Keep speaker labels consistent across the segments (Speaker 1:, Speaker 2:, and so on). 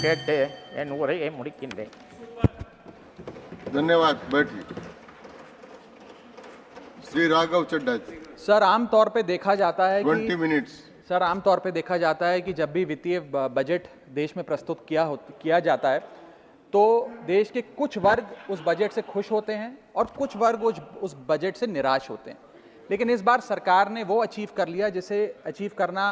Speaker 1: கேட்டு என் உரையை முடிக்கின்றேன்.
Speaker 2: धन्यवाद. बैठिए. श्री राघव चड्ढा जी.
Speaker 3: सर आमतौर पे देखा जाता है
Speaker 2: 20 मिनट्स.
Speaker 3: सर आमतौर पे देखा जाता है कि जब भी वित्तीय बजट देश में प्रस्तुत किया जाता है तो देश के कुछ वर्ग उस बजट से खुश होते हैं और कुछ वर्ग उस बजट से निराश होते हैं। लेकिन इस बार सरकार ने वो अचीव कर लिया जिसे अचीव करना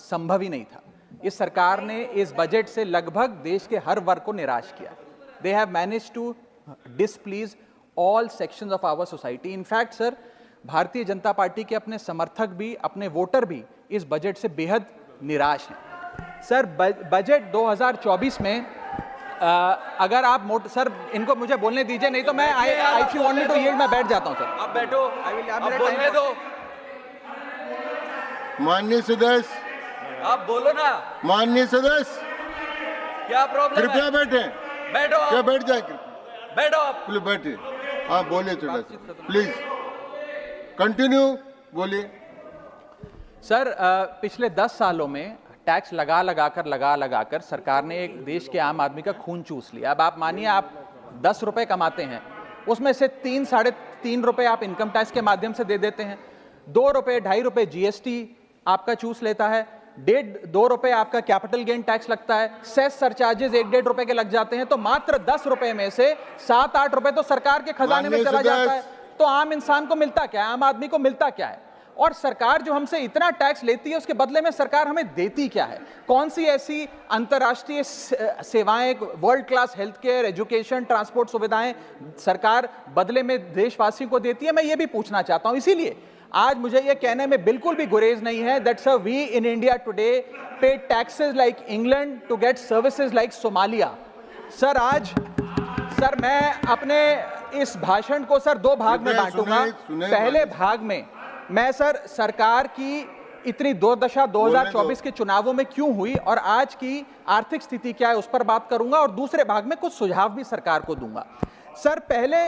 Speaker 3: संभव ही नहीं था। इस सरकार ने इस बजट से लगभग देश के हर वर्ग को निराश किया। They have manage to displease all sections of our society. In fact sir, Bharatiya Janata party के अपने समर्थक भी, अपने वोटर भी इस बजट से बेहद निराश हैं। सर बजट 2024 में अगर आप सर इनको मुझे बोलने दीजिए, नहीं तो मैं if you want me to yield मैं बैठ जाता हूं सर।
Speaker 4: आप बैठो, आप बोलने दो।
Speaker 2: माननीय सदस्य,
Speaker 4: आप बोलो ना।
Speaker 2: माननीय सदस्य,
Speaker 4: क्या प्रॉब्लम है?
Speaker 2: कृपया बैठे.
Speaker 4: बैठो
Speaker 2: क्या
Speaker 4: आप।
Speaker 2: बैठ जाए?
Speaker 4: बैठो आप।
Speaker 2: प्लीज बैठिए. आप बोलिए चड्ढा जी, प्लीज कंटिन्यू बोलिए.
Speaker 3: सर पिछले 10 सालों में टैक्स लगा कर सरकार ने एक देश के आम आदमी का खून चूस लिया। अब आप मानिए आप 10 रुपए कमाते हैं, उसमें से 3 साढ़े 3 रुपए आप इनकम टैक्स के माध्यम से दे देते हैं, 2 रुपए 2.5 रुपए जीएसटी आपका चूस लेता है, 1.5-2 रुपए आपका कैपिटल गेन टैक्स लगता है, सेस सरचार्जेस 1-1.5 रुपए के लग जाते हैं, तो मात्र 10 रुपए में से 7-8 रुपए तो सरकार के खजाने में चला जाता है। तो आम इंसान को मिलता क्या है, आम आदमी को मिलता क्या है? और सरकार जो हमसे इतना टैक्स लेती है उसके बदले में सरकार हमें देती क्या है? कौन सी ऐसी अंतर्राष्ट्रीय सेवाएं, world class health care, education, transport सुविधाएं सरकार बदले में देशवासियों को देती है? मैं ये भी पूछना चाहता हूं। इसीलिए आज मुझे ये कहने में बिल्कुल भी गुरेज नहीं है that sir we in India today pay taxes like England to get services like Somalia. Sir आज सर मैं अपने इस भाषण को सर 2 भाग में बांटूंगा। पहले भाग में मैं सर सरकार की इतनी दुर्दशा 2024 के चुनावों में क्यों हुई और आज की आर्थिक स्थिति क्या है उस पर बात करूंगा, और दूसरे भाग में कुछ सुझाव भी सरकार को दूंगा। सर पहले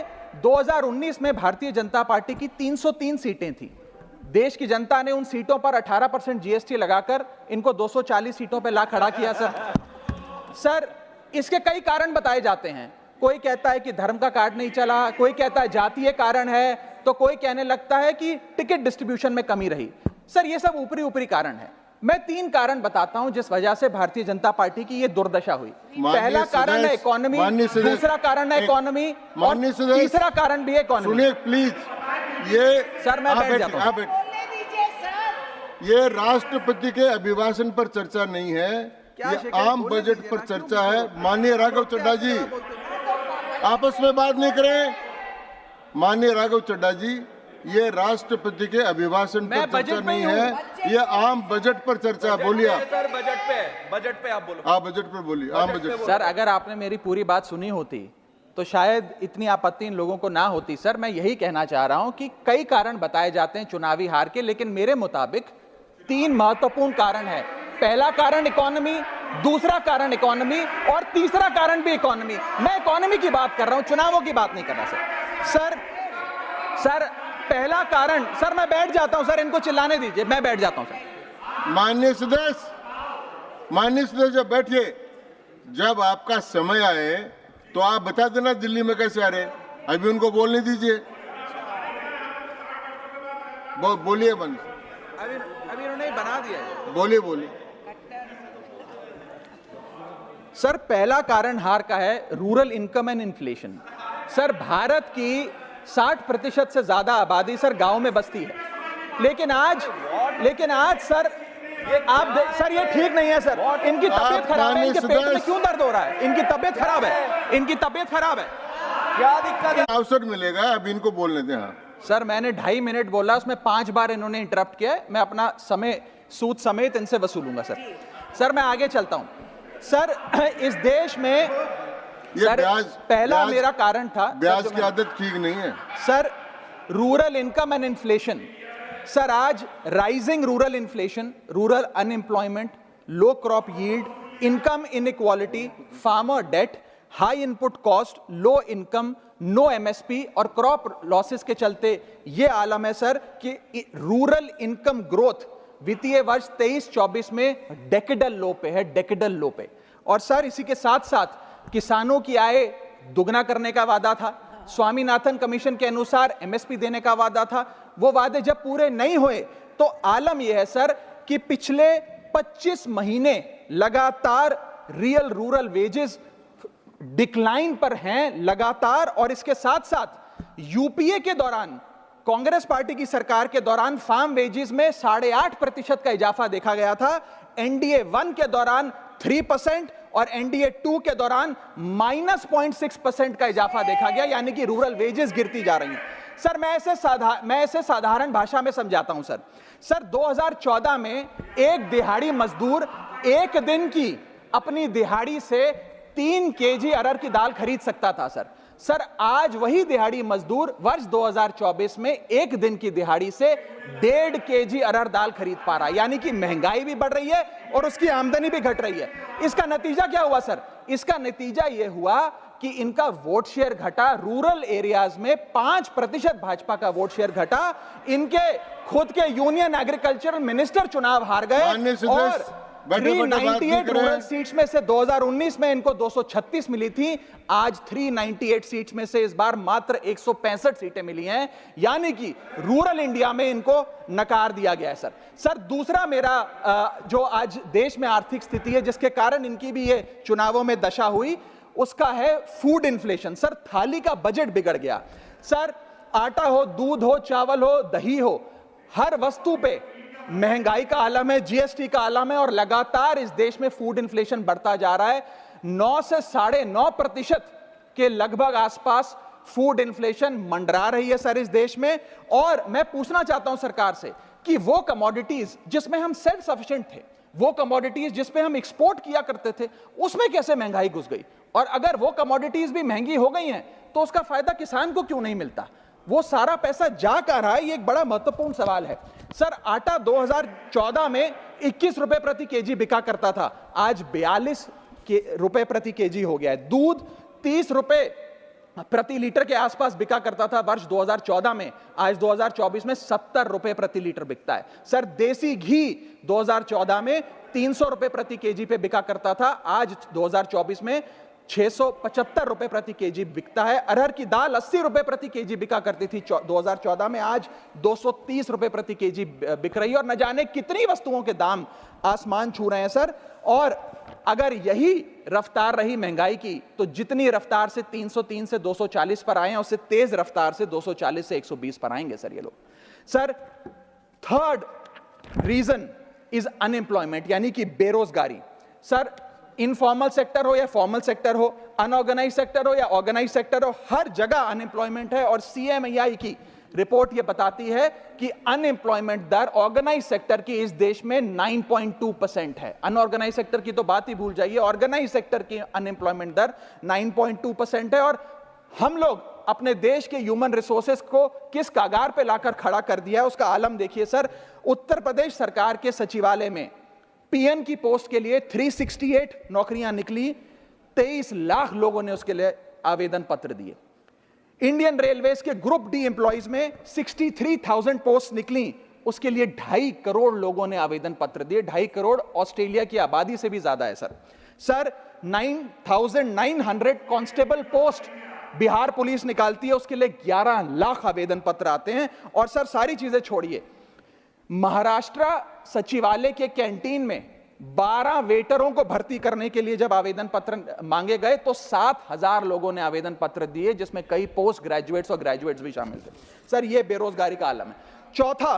Speaker 3: 2019 में भारतीय जनता पार्टी की 303 सीटें थी। देश की जनता ने उन सीटों पर 18% जीएसटी लगाकर इनको 240 सीटों पर ला खड़ा किया। सर इसके कई कारण बताए जाते हैं। कोई कहता है कि धर्म का कार्ड नहीं चला, कोई कहता है जातीय कारण है, तो कोई कहने लगता है कि टिकट डिस्ट्रीब्यूशन में कमी रही। सर ये सब ऊपरी कारण है। मैं 3 कारण बताता हूं जिस वजह से भारतीय जनता पार्टी की ये दुर्दशा हुई। पहला कारण है इकोनॉमी, दूसरा कारण है इकोनॉमी, और तीसरा कारण भी है इकोनॉमी।
Speaker 2: सुनिए प्लीज, ये
Speaker 3: सर मैं बैठ जाता हूं।
Speaker 2: ये राष्ट्रपति के अभिभाषण पर चर्चा नहीं है, ये आम बजट पर चर्चा है। माननीय राघव चड्ढा जी आपस में बात नहीं करें। माननीय राघव चड्ढा जी, ये राष्ट्रपति के अभिभाषण पर चर्चा नहीं है, ये आम बजट पर चर्चा है। बोलिए आप।
Speaker 4: सर बजट पे आप बोलो।
Speaker 2: आप बजट पर बोलिए, आम बजट।
Speaker 3: सर अगर आपने मेरी पूरी बात सुनी होती तो शायद इतनी आपत्ति इन लोगों को ना होती। सर मैं यही कहना चाह रहा हूं कि कई कारण बताए जाते हैं चुनावी हार के, लेकिन मेरे मुताबिक 3 महत्वपूर्ण कारण है। पहला कारण इकोनॉमी, दूसरा कारण इकोनॉमी, और तीसरा कारण भी इकोनॉमी। मैं इकोनॉमी की बात कर रहा हूं, चुनावों की बात नहीं कर रहा। सर पहला कारण, सर मैं बैठ जाता हूं सर, इनको चिल्लाने दीजिए, मैं बैठ जाता हूं सर।
Speaker 2: माननीय सदस्य बैठिए। जब आपका समय आए तो आप बता देना दिल्ली में कैसे आ रहे, अभी उनको बोलने दीजिए। बोलिए बंद।
Speaker 3: अभी उन्होंने बना दिया है।
Speaker 2: बोलिए।
Speaker 3: सर पहला कारण हार का है rural income and inflation. Sir Bharat की 60% से ज्यादा आबादी सर गांव में बसती है, लेकिन आज सर सर ये ठीक नहीं है सर। इनकी तबीयत खराब है, इनके पेट में क्यों दर्द हो रहा है? इनकी तबीयत खराब है।
Speaker 4: क्या दिक्कत है?
Speaker 2: अवसर मिलेगा, अभी इनको बोलने दें। हाँ
Speaker 3: सर मैंने 2.5 मिनट बोला, उसमें 5 बार इन्होंने इंटरप्ट किया है। मैं अपना समय सूद समेत इनसे वसूलूंगा सर मैं आगे चलता हूं। सर इस देश में सर पहला मेरा कारण था,
Speaker 2: ब्याज की आदत ठीक नहीं है
Speaker 3: sir, rural income and inflation. Sir आज rising rural inflation, rural unemployment, low crop yield, income inequality, farmer debt, high input cost, low income, no MSP और क्रॉप लॉसेस के चलते ये आलम है सर कि रूरल इनकम ग्रोथ वित्तीय वर्ष 23-24 में डेकेडल लो पे है। और सर इसी के साथ साथ किसानों की आय दुगना करने का वादा था, स्वामीनाथन कमीशन के अनुसार एमएसपी देने का वादा था। वो वादे जब पूरे नहीं हुए तो आलम यह है सर कि पिछले 25 महीने लगातार रियल रूरल वेजेस डिक्लाइन पर हैं लगातार, और इसके साथ साथ यूपीए के दौरान, कांग्रेस पार्टी की सरकार के दौरान फार्म वेजेस में 8.5% का इजाफा देखा गया था। एनडीए 1 के दौरान 3% और एनडीए 2 के दौरान -0.6% का इजाफा देखा गया, यानी कि रूरल वेजेस गिरती जा रही हैं। सर मैं ऐसे साधारण भाषा में समझाता हूं सर 2014 में एक दिहाड़ी मजदूर एक दिन की अपनी दिहाड़ी से 3 केजी अरहर की दाल खरीद सकता था सर आज वही दिहाड़ी मजदूर वर्ष 2024 में एक दिन की दिहाड़ी से 1.5 केजी अरहर दाल खरीद पा रहा है, यानी कि महंगाई भी बढ़ रही है और उसकी आमदनी भी घट रही है। इसका नतीजा क्या हुआ सर? इसका नतीजा यह हुआ कि इनका वोट शेयर घटा, रूरल एरियाज में 5% भाजपा का वोट शेयर घटा, इनके खुद के यूनियन एग्रीकल्चरल मिनिस्टर चुनाव हार गए और 398 रूरल सीट्स में से 2019 में इनको 236 मिली थी, आज 398 सीट्स में से इस बार मात्र 165 सीटें मिली हैं, यानी कि रूरल इंडिया में इनको नकार दिया गया है सर दूसरा मेरा जो आज देश में आर्थिक स्थिति है जिसके कारण इनकी भी ये चुनावों में दशा हुई, उसका है फूड इन्फ्लेशन। सर थाली का बजट बिगड़ गया सर, आटा हो, दूध हो, चावल हो, दही हो, हर वस्तु पे महंगाई का आलम है, जीएसटी का आलम है और लगातार इस देश में फूड इन्फ्लेशन बढ़ता जा रहा है। 9 से 9.5% के लगभग आसपास फूड इन्फ्लेशन मंडरा रही है सर इस देश में। और मैं पूछना चाहता हूं सरकार से कि वो कमोडिटीज जिसमें हम सेल्फ सफिशिएंट थे, वो कमोडिटीज जिसमें हम एक्सपोर्ट किया करते थे, उसमें कैसे महंगाई घुस गई? और अगर वो कमोडिटीज भी महंगी हो गई हैं तो उसका फायदा किसान को क्यों नहीं मिलता? वो सारा पैसा जा कहां रहा है? ये एक बड़ा महत्वपूर्ण सवाल है सर। आटा 2014 में 21 रुपए प्रति केजी बिका करता था, आज 42 रुपए प्रति केजी हो गया है। दूध 30 रुपए प्रति लीटर के आसपास बिका करता था वर्ष 2014 में, आज 2024 में 70 रुपए प्रति लीटर बिकता है सर। देसी घी 2014 में 300 रुपए प्रति केजी पे बिका करता था, आज 2024 में 675 रुपए प्रति केजी बिकता है। अरहर की दाल 80 रुपए प्रति केजी बिका करती थी 2014 में, आज 230 रुपए प्रति केजी बिक रही है, और न जाने कितनी वस्तुओं के दाम आसमान छू रहे हैं सर। और अगर यही रफ्तार रही महंगाई की तो जितनी रफ्तार से 303 से 240 पर आए हैं, उससे तेज रफ्तार से 240 से 120 पर आएंगे सर ये लोग। Sir third reason is unemployment, यानी कि बेरोजगारी। सर इनफॉर्मल सेक्टर हो या फॉर्मल सेक्टर हो, अनऑर्गेनाइज सेक्टर हो या ऑर्गेनाइज सेक्टर हो, हर जगह अनएम्प्लॉयमेंट है। और सीएमआई की रिपोर्ट यह बताती है कि अनएम्प्लॉयमेंट दर ऑर्गेनाइज सेक्टर की इस देश में 9.2% है। अनऑर्गेनाइज सेक्टर की तो बात ही भूल जाइए, ऑर्गेनाइज सेक्टर की अनएम्प्लॉयमेंट दर 9.2% है। और हम लोग अपने देश के ह्यूमन रिसोर्सेज को किस कागार पे लाकर खड़ा कर दिया है उसका आलम देखिए सर। उत्तर प्रदेश सरकार के सचिवालय में पीएन की पोस्ट के लिए 368 नौकरियां निकली, 23 लाख लोगों ने उसके लिए आवेदन पत्र दिए। इंडियन रेलवेज के ग्रुप डी एम्प्लॉइज में 63,000 पोस्ट निकली, उसके लिए 2.5 करोड़ लोगों ने आवेदन पत्र दिए। 2.5 करोड़ ऑस्ट्रेलिया की आबादी से भी ज्यादा है sir 9,900 constable post Bihar police निकालती है, उसके लिए 11 लाख आवेदन पत्र आते हैं। और सर सारी चीजें छोड़िए, महाराष्ट्र सचिवालय के कैंटीन में 12 वेटरों को भर्ती करने के लिए जब आवेदन पत्र मांगे गए तो 7,000 लोगों ने आवेदन पत्र दिए, जिसमें कई पोस्ट ग्रेजुएट्स और ग्रेजुएट्स भी शामिल थे। सर यह बेरोजगारी का आलम है। चौथा,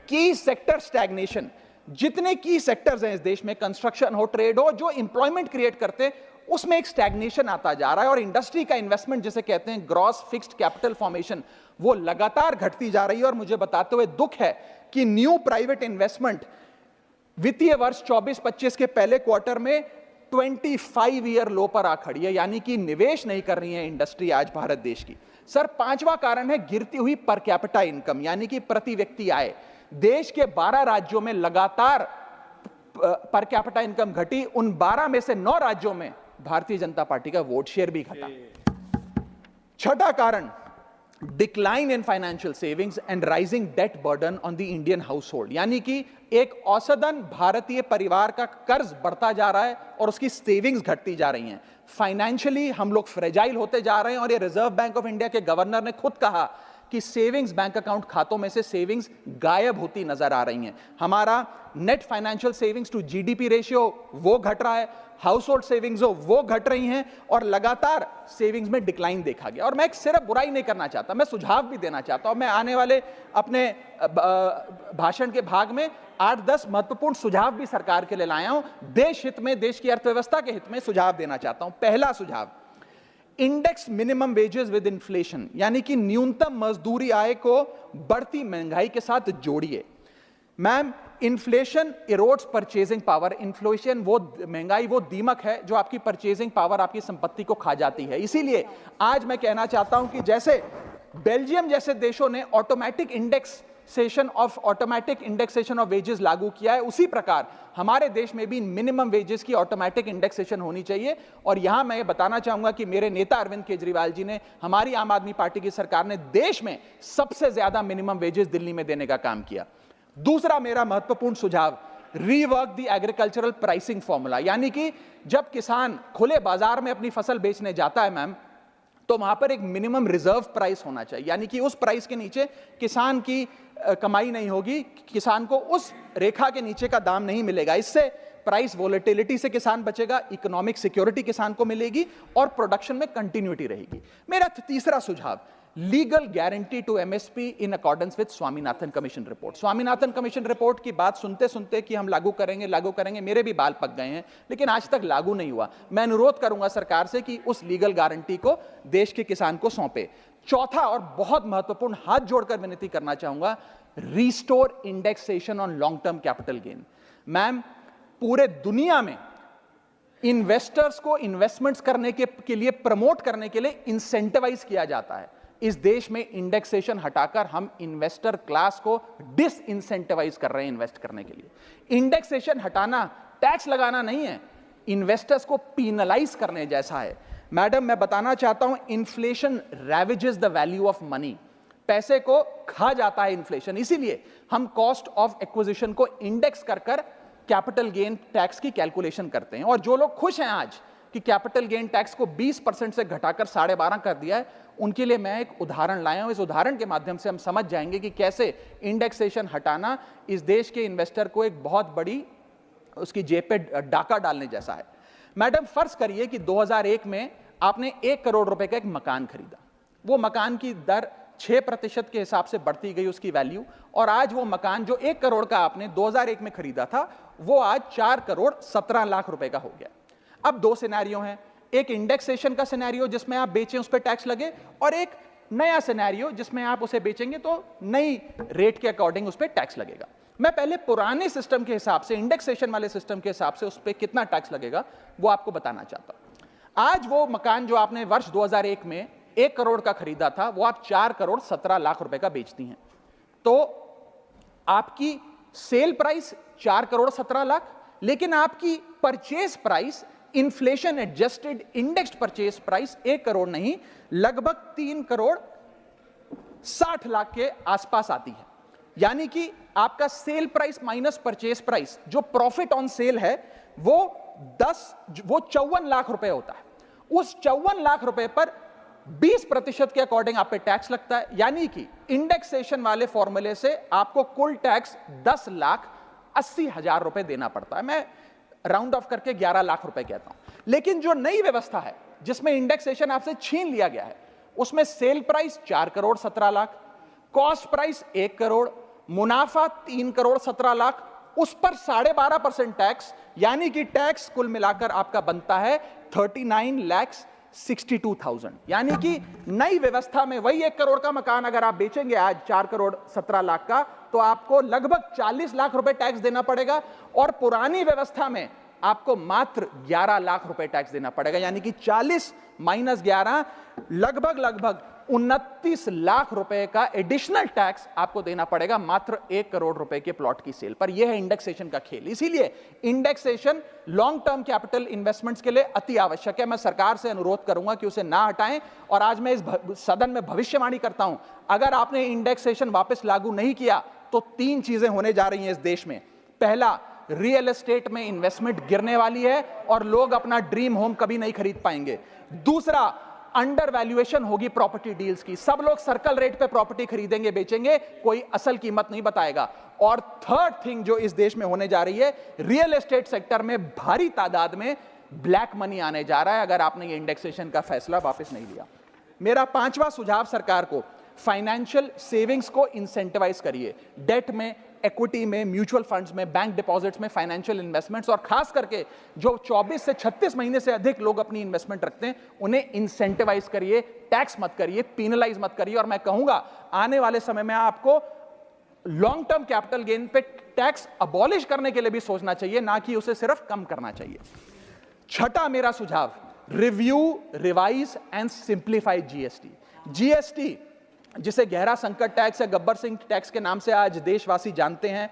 Speaker 3: की सेक्टर स्टैग्नेशन। जितने की सेक्टर्स हैं इस देश में, कंस्ट्रक्शन हो, ट्रेड हो, जो इंप्लॉयमेंट क्रिएट करते हैं, उसमें एक स्टैग्नेशन आता जा रहा है। और इंडस्ट्री का इन्वेस्टमेंट जिसे कहते हैं ग्रॉस फिक्स्ड कैपिटल फॉर्मेशन, वो लगातार घटती जा रही है। और मुझे बताते हुए दुख है कि न्यू प्राइवेट इन्वेस्टमेंट वित्तीय वर्ष 24-25 के पहले क्वार्टर में 25 ईयर लो पर आ खड़ी है, यानी कि निवेश नहीं कर रही है इंडस्ट्री आज भारत देश की। सर पांचवा कारण है गिरती हुई पर कैपिटा इनकम, यानी कि प्रति व्यक्ति आय। देश के 12 राज्यों में लगातार पर कैपिटा इनकम घटी, उन 12 में से 9 राज्यों में भारतीय जनता पार्टी का वोट शेयर भी घटा। छठा कारण decline in financial savings and rising debt burden on the Indian household, यानी कि एक औसतन भारतीय परिवार का कर्ज बढ़ता जा रहा है और उसकी सेविंग्स घटती जा रही हैं। फाइनेंशियली हम लोग फ्रेजाइल होते जा रहे हैं और ये रिजर्व बैंक ऑफ इंडिया के गवर्नर ने खुद कहा कि सेविंग्स बैंक अकाउंट खातों में से सेविंग्स गायब होती नजर आ रही हैं। हमारा net financial savings to GDP ratio वो घट रहा है, हाउस होल्ड सेविंग्स वो घट रही हैं और लगातार सेविंग्स में डिक्लाइन देखा गया। और मैं एक सिर्फ बुराई नहीं करना चाहता, मैं सुझाव भी देना चाहता हूं। मैं आने वाले अपने भाषण के भाग में 8-10 महत्वपूर्ण सुझाव भी सरकार के लिए लाया हूं। देश हित में, देश की अर्थव्यवस्था के हित में सुझाव देना चाहता हूं। पहला सुझाव, index minimum wages with inflation, यानी कि न्यूनतम मजदूरी आय को बढ़ती महंगाई के साथ जोड़िए। Ma'am, inflation erodes purchasing power. Inflation वो महंगाई वो दीमक है जो आपकी परचेजिंग पावर, आपकी संपत्ति को खा जाती है। इसीलिए आज मैं कहना चाहता हूं कि जैसे बेल्जियम जैसे देशों ने ऑटोमेटिक इंडेक्सेशन ऑफ वेजेस लागू किया है, उसी प्रकार हमारे देश में भी मिनिमम वेजेस की ऑटोमेटिक इंडेक्सेशन होनी चाहिए। और यहां मैं ये बताना चाहूंगा कि मेरे नेता अरविंद केजरीवाल जी ने, हमारी आम आदमी पार्टी की सरकार ने देश में सबसे ज्यादा मिनिमम वेजेस दिल्ली में देने का काम किया। दूसरा मेरा महत्वपूर्ण सुझाव, rework the agricultural pricing formula, यानी कि जब किसान खुले बाजार में अपनी फसल बेचने जाता है मैम, तो वहां पर एक मिनिमम रिजर्व प्राइस होना चाहिए, यानी कि उस प्राइस के नीचे किसान की कमाई नहीं होगी, किसान को उस रेखा के नीचे का दाम नहीं मिलेगा। इससे प्राइस वोलेटिलिटी से किसान बचेगा, इकोनॉमिक सिक्योरिटी किसान को मिलेगी और प्रोडक्शन में कंटिन्यूटी रहेगी। मेरा तीसरा सुझाव, legal guarantee to MSP in accordance with Swaminathan commission report. Swaminathan commission report की बात सुनते सुनते कि हम लागू करेंगे, मेरे भी बाल पक गए हैं, लेकिन आज तक लागू नहीं हुआ। मैं अनुरोध करूंगा सरकार से कि उस लीगल गारंटी को देश के किसान को सौंपे। चौथा और बहुत महत्वपूर्ण, हाथ जोड़कर विनती करना चाहूंगा, restore indexation on long term capital gain. Ma'am, पूरे दुनिया में इन्वेस्टर्स को इन्वेस्टमेंट्स करने के लिए प्रमोट करने के लिए इंसेंटिवाइज किया जाता है। इस देश में इंडेक्सेशन हटाकर हम इन्वेस्टर क्लास को डिसइंसेंटिवाइज कर रहे हैं इन्वेस्ट करने के लिए। इंडेक्सेशन हटाना टैक्स लगाना नहीं है, इन्वेस्टर्स को पीनलाइज करने जैसा है। मैडम, मैं बताना चाहता हूं, inflation ravages the value of money. पैसे को खा जाता है इन्फ्लेशन, इसीलिए हम कॉस्ट ऑफ एक्विजिशन को इंडेक्स कर कैपिटल गेन टैक्स की कैलकुलेशन करते हैं। और जो लोग खुश हैं आज कि कैपिटल गेन टैक्स को 20% से घटाकर 12.5 कर दिया है, उनके लिए मैं एक उदाहरण लाया हूं। इस उदाहरण के माध्यम से हम समझ जाएंगे कि कैसे इंडेक्सेशन हटाना इस देश के इन्वेस्टर को एक बहुत बड़ी उसकी जेब पे डाका डालने जैसा है। मैडम, फर्ज करिए कि 2001 में आपने 1 करोड़ रुपए का एक मकान खरीदा। वो मकान की दर 6% के हिसाब से बढ़ती गई उसकी वैल्यू, और आज वो मकान जो 1 करोड़ का आपने 2001 में खरीदा था, वो आज 4 करोड़ 17 लाख रुपए का हो गया। अब 2 सिनेरियो हैं, एक इंडेक्सेशन का सिनेरियो जिसमें आप बेचें उस पर टैक्स लगे, और एक नया सिनेरियो जिसमें आप उसे बेचेंगे तो नई रेट के अकॉर्डिंग उस पर टैक्स लगेगा। मैं पहले पुराने सिस्टम के हिसाब से, इंडेक्सेशन वाले सिस्टम के हिसाब से उस पर कितना टैक्स लगेगा वो आपको बताना चाहता हूं। आज वो मकान जो आपने वर्ष 2001 में 1 करोड़ का खरीदा था, वो आप 4 करोड़ 17 लाख रुपए का बेचती हैं, तो आपकी सेल प्राइस 4 करोड़ 17 लाख, लेकिन आपकी purchase price, inflation adjusted indexed purchase price 1 crore नहीं, लगभग 3 करोड़ 60 लाख के आसपास आती है। यानी कि आपका sale price minus purchase price, जो प्रॉफिट ऑन सेल है, वो 54 लाख रुपए होता है। उस 54 लाख रुपए पर 20% के अकॉर्डिंग आप पे टैक्स लगता है, यानी कि इंडेक्सेशन वाले फॉर्मूले से आपको कुल टैक्स 10,80,000 रुपए देना पड़ता है। मैं राउंड ऑफ करके 11 लाख रुपए कहता हूं। लेकिन जो नई व्यवस्था है जिसमें इंडेक्सेशन आपसे छीन लिया गया है, उसमें sale price 4 crore 17 lakh, cost price 1 crore, मुनाफा 3 करोड़ 17 लाख, उस पर 12.5% टैक्स, यानी कि टैक्स कुल मिलाकर आपका बनता है 39,62,000। यानी कि नई व्यवस्था में वही 1 करोड़ का मकान अगर आप बेचेंगे आज 4 करोड़ 17 लाख का, तो आपको लगभग 40 लाख रुपए टैक्स देना पड़ेगा। और पुरानी व्यवस्था में आपको मात्र 11 लाख रुपए टैक्स देना पड़ेगा, यानी कि 40 माइनस 11 लगभग 29 लाख रुपए का एडिशनल टैक्स आपको देना पड़ेगा मात्र 1 करोड़ रुपए के प्लॉट की सेल पर। यह है इंडेक्सेशन का खेल। इसीलिए indexation long term capital investments के लिए अति आवश्यक है। मैं सरकार से अनुरोध करूंगा कि उसे ना हटाएं। और आज मैं इस सदन में भविष्यवाणी करता हूं, अगर आपने इंडेक्सेशन वापस लागू नहीं किया तो 3 चीजें होने जा रही हैं इस देश में। पहला, रियल एस्टेट में इन्वेस्टमेंट गिरने वाली है और लोग अपना ड्रीम होम कभी नहीं खरीद पाएंगे। दूसरा, अंडर वैल्यूएशन होगी प्रॉपर्टी डील्स की, सब लोग सर्कल रेट पे प्रॉपर्टी खरीदेंगे बेचेंगे, कोई असल कीमत नहीं बताएगा। और थर्ड थिंग जो इस देश में होने जा रही है, रियल एस्टेट सेक्टर में भारी तादाद में ब्लैक मनी आने जा रहा है अगर आपने ये इंडेक्सेशन का फैसला वापस नहीं लिया। मेरा 5वां सुझाव सरकार को, फाइनेंशियल सेविंग्स को इंसेंटिवाइज करिए। डेट में, इक्विटी में, म्यूचुअल फंड्स में, बैंक डिपॉजिट्स में, फाइनेंशियल इन्वेस्टमेंट्स, और खास करके जो 24 से 36 महीने से अधिक लोग अपनी इन्वेस्टमेंट रखते हैं उन्हें इंसेंटिवाइज करिए, टैक्स मत करिए, पीनलाइज मत करिए। और मैं कहूंगा आने वाले समय में आपको लॉन्ग टर्म कैपिटल गेन पे टैक्स अबॉलिश करने के लिए भी सोचना चाहिए, ना कि उसे सिर्फ कम करना चाहिए। छठा मेरा सुझाव, review, revise and simplify GST. GST जिसे गहरा संकट टैक्स या गब्बर सिंह टैक्स के नाम से आज देशवासी जानते हैं,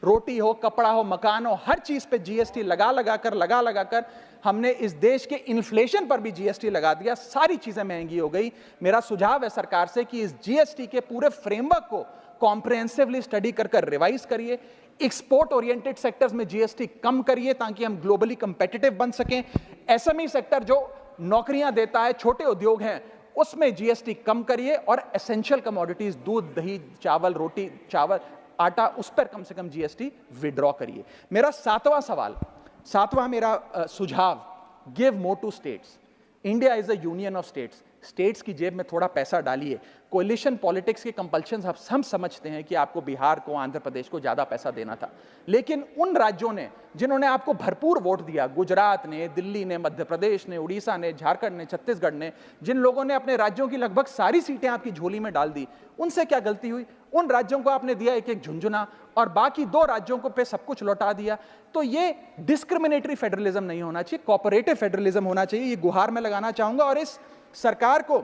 Speaker 3: रोटी हो, कपड़ा हो, मकान हो, हर चीज पे जीएसटी लगा लगा कर हमने इस देश के इन्फ्लेशन पर भी जीएसटी लगा दिया, सारी चीजें महंगी हो गई। मेरा सुझाव है सरकार से कि इस जीएसटी के पूरे फ्रेमवर्क को कॉम्प्रिहेंसिवली स्टडी कर रिवाइज करिए। एक्सपोर्ट ओरिएंटेड सेक्टर्स में जीएसटी कम करिए ताकि हम ग्लोबली कंपेटिटिव बन सकें। एसएमई सेक्टर जो नौकरियां देता है, छोटे उद्योग हैं, उसमें जीएसटी कम करिए। और एसेंशियल कमोडिटीज, दूध, दही, चावल, रोटी, चावल, आटा, उस पर कम से कम जीएसटी विड्रॉ करिए। मेरा 7वां मेरा सुझाव, give more to states. India is a union of states. States की जेब में थोड़ा पैसा डालिए। कोलिशन पॉलिटिक्स के कंपल्शन हम समझते हैं कि आपको बिहार को, आंध्र प्रदेश को ज्यादा पैसा देना था, लेकिन उन राज्यों ने जिन्होंने आपको भरपूर वोट दिया, गुजरात ने, दिल्ली ने, मध्य प्रदेश ने, उड़ीसा ने, झारखंड ने, छत्तीसगढ़ ने, जिन लोगों ने अपने राज्यों की लगभग सारी सीटें आपकी झोली में डाल दी, उनसे क्या गलती हुई? उन राज्यों को आपने दिया एक एक झुंझुना और बाकी 2 राज्यों को पे सब कुछ लौटा दिया। तो ये डिस्क्रिमिनेटरी फेडरलिज्म नहीं होना चाहिए, कोऑपरेटिव फेडरलिज्म होना चाहिए। ये गुहार में लगाना चाहूंगा। और इस सरकार को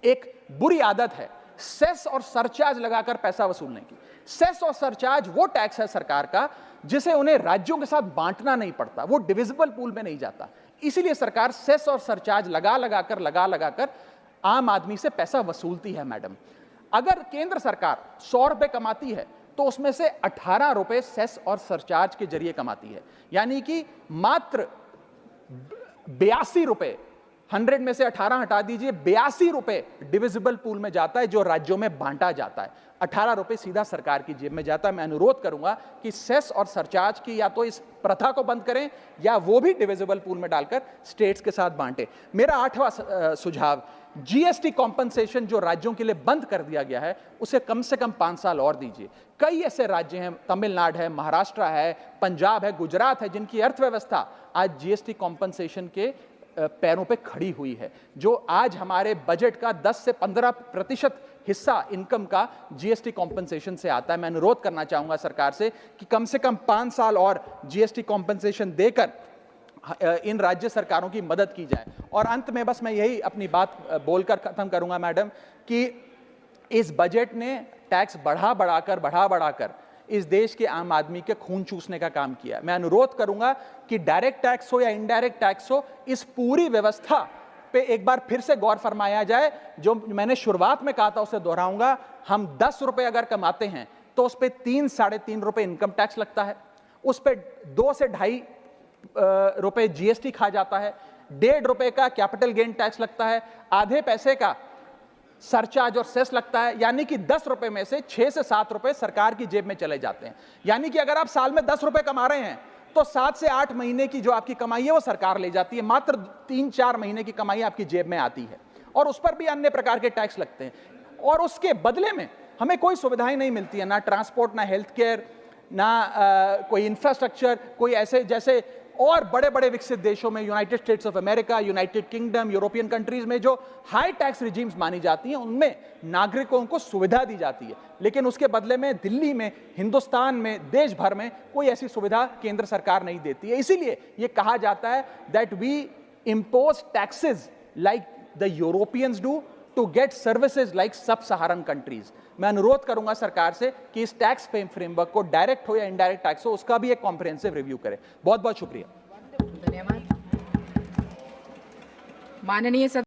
Speaker 3: एक बुरी आदत है सेस और सरचार्ज लगाकर पैसा वसूलने की। सेस और सरचार्ज वो टैक्स है सरकार का जिसे उन्हें राज्यों के साथ बांटना नहीं पड़ता, वो डिविजिबल पूल में नहीं जाता। इसीलिए सरकार सेस और सरचार्ज लगा लगाकर आम आदमी से पैसा वसूलती है। मैडम, अगर केंद्र सरकार 100 रुपए कमाती है तो उसमें से 18 रुपए सेस और सरचार्ज के जरिए कमाती है, यानी कि मात्र 82 रुपए, 100 में से 18 हटा दीजिए, 82 रुपए डिविजिबल पूल में जाता है जो राज्यों में बांटा जाता है। 18 रुपए सीधा सरकार की जेब में जाता है। मैं अनुरोध करूंगा कि सेस और सरचार्ज की या तो इस प्रथा को बंद करें या वो भी डिविजिबल पूल में डालकर स्टेट्स के साथ बांटे। मेरा 8वां सुझाव, जीएसटी कॉम्पनसेशन जो राज्यों के लिए बंद कर दिया गया है उसे कम से कम 5 साल और दीजिए। कई ऐसे राज्य हैं, तमिलनाडु है, महाराष्ट्र है, पंजाब है, गुजरात है, जिनकी अर्थव्यवस्था आज जीएसटी कॉम्पनसेशन के पैरों पे खड़ी हुई है, जो आज हमारे बजट का 10 से 15% हिस्सा इनकम का जीएसटी कॉम्पनसेशन से आता है। मैं अनुरोध करना चाहूंगा सरकार से कि कम से कम 5 साल और जीएसटी कॉम्पनसेशन देकर इन राज्य सरकारों की मदद की जाए। और अंत में बस मैं यही अपनी बात बोलकर खत्म करूंगा मैडम, कि इस बजट ने टैक्स बढ़ा बढ़ाकर इस देश के आम आदमी के खून चूसने का काम किया। मैं अनुरोध करूंगा कि डायरेक्ट टैक्स हो या इनडायरेक्ट टैक्स हो, इस पूरी व्यवस्था पे एक बार फिर से गौर फरमाया जाए। जो मैंने शुरुआत में कहा था उसे दोहराऊंगा, हम 10 रुपए अगर कमाते हैं तो उस पर 3-3.5 रुपए इनकम टैक्स लगता है, उस पर 2 से 2.5 रुपए जीएसटी खा जाता है, 1.5 रुपए का कैपिटल गेन टैक्स लगता है, आधे पैसे का सरचार्ज और सेस लगता है, यानी कि 10 रुपए में से 6 से 7 रुपए सरकार की जेब में चले जाते हैं। यानी कि अगर आप साल में 10 रुपए कमा रहे हैं तो 7 से 8 महीने की जो आपकी कमाई है वो सरकार ले जाती है, मात्र 3-4 महीने की कमाई आपकी जेब में आती है, और उस पर भी अन्य प्रकार के टैक्स लगते हैं। और उसके बदले में हमें कोई सुविधाएं नहीं मिलती है, ना ट्रांसपोर्ट, ना हेल्थ केयर, ना कोई इंफ्रास्ट्रक्चर, कोई ऐसे जैसे और बड़े बड़े विकसित देशों में, United states of America, United kingdom, European countries में जो हाई टैक्स रिजीम्स मानी जाती हैं, उनमें नागरिकों को सुविधा दी जाती है, लेकिन उसके बदले में दिल्ली में, हिंदुस्तान में, देश भर में कोई ऐसी सुविधा केंद्र सरकार नहीं देती है। इसीलिए यह कहा जाता है that we impose taxes like the Europeans do to get services like sub-Saharan countries। मैं अनुरोध करूंगा सरकार से कि इस टैक्स फ्रेमवर्क को डायरेक्ट हो या इनडायरेक्ट टैक्स हो, उसका भी एक कॉम्प्रिहेंसिव रिव्यू करें। बहुत बहुत शुक्रिया।
Speaker 5: धन्यवाद। माननीय